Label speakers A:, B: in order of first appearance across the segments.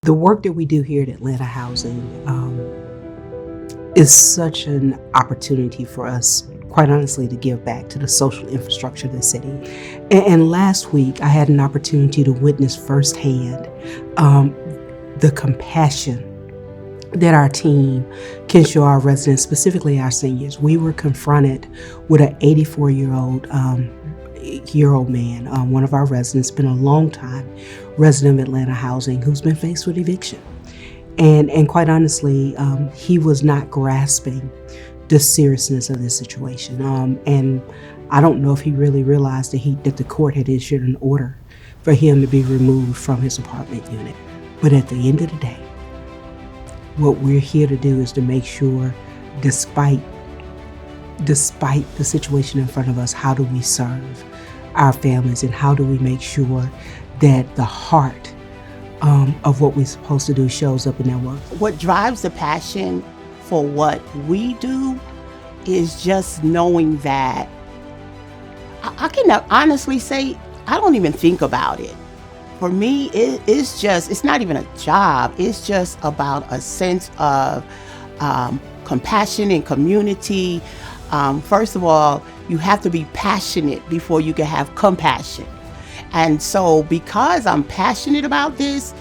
A: The work that we do here at Atlanta Housing is such an opportunity for us, quite honestly, to give back to the social infrastructure of the city. And last week, I had an opportunity to witness firsthand the compassion that our team can show our residents, specifically our seniors. We were confronted with an 84-year-old man, one of our residents, been a long time resident of Atlanta Housing, who's been faced with eviction. And quite honestly, he was not grasping the seriousness of this situation. And I don't know if he really realized that the court had issued an order for him to be removed from his apartment unit. But at the end of the day, what we're here to do is to make sure, despite the situation in front of us, how do we serve our families, and how do we make sure that the heart of what we're supposed to do shows up in that work.
B: What drives the passion for what we do is just knowing that I can honestly say I don't even think about it. For me, it's not even a job. It's just about a sense of compassion and community. First of all, you have to be passionate before you can have compassion. And so because I'm passionate about this,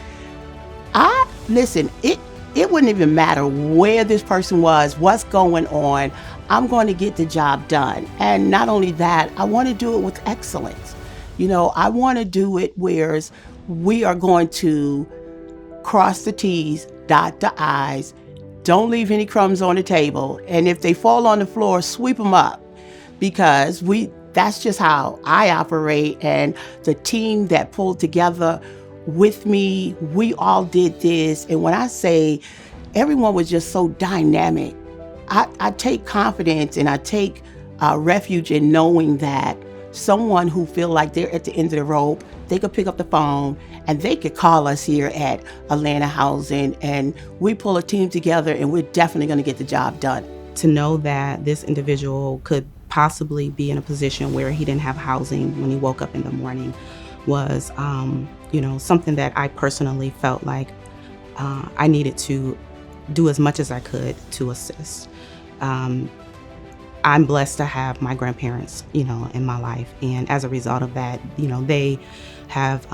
B: it wouldn't even matter where this person was, what's going on. I'm going to get the job done. And not only that, I want to do it with excellence. I want to do it where we are going to cross the T's, dot the I's, don't leave any crumbs on the table. And if they fall on the floor, sweep them up, because that's just how I operate. And the team that pulled together with me, we all did this. And when I say everyone was just so dynamic, I take confidence and I take refuge in knowing that someone who feel like they're at the end of the rope, they could pick up the phone and they could call us here at Atlanta Housing, and we pull a team together and we're definitely going to get the job done.
C: To know that this individual could possibly be in a position where he didn't have housing when he woke up in the morning was, something that I personally felt like I needed to do as much as I could to assist. I'm blessed to have my grandparents, in my life. And as a result of that, they have,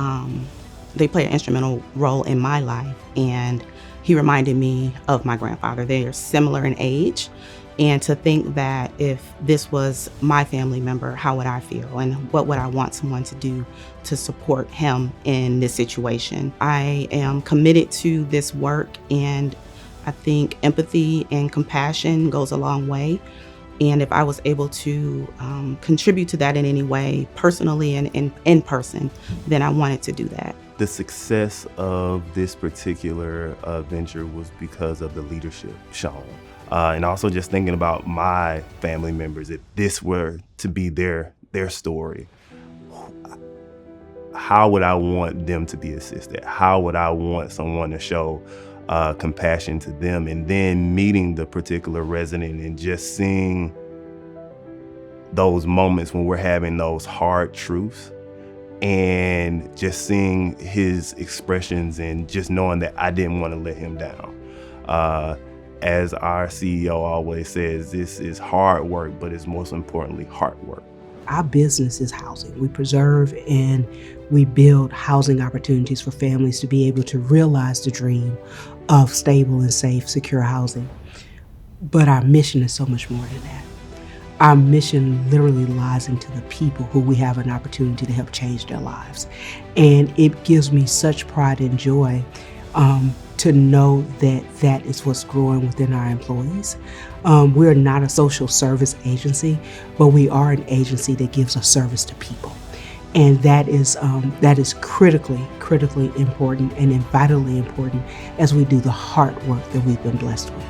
C: they play an instrumental role in my life. And he reminded me of my grandfather. They are similar in age. And to think that if this was my family member, how would I feel? And what would I want someone to do to support him in this situation? I am committed to this work, and I think empathy and compassion goes a long way. And if I was able to contribute to that in any way, personally and in person, then I wanted to do that.
D: The success of this particular venture was because of the leadership shown. And also just thinking about my family members, if this were to be their story, how would I want them to be assisted? How would I want someone to show compassion to them? And then meeting the particular resident and just seeing those moments when we're having those hard truths, and just seeing his expressions and just knowing that I didn't want to let him down. As our CEO always says, this is hard work, but it's most importantly hard work.
A: Our business is housing. We preserve and we build housing opportunities for families to be able to realize the dream of stable and safe, secure housing. But our mission is so much more than that. Our mission literally lies into the people who we have an opportunity to help change their lives. And it gives me such pride and joy to know that that is what's growing within our employees. We're not a social service agency, but we are an agency that gives a service to people. And that is critically important and vitally important as we do the hard work that we've been blessed with.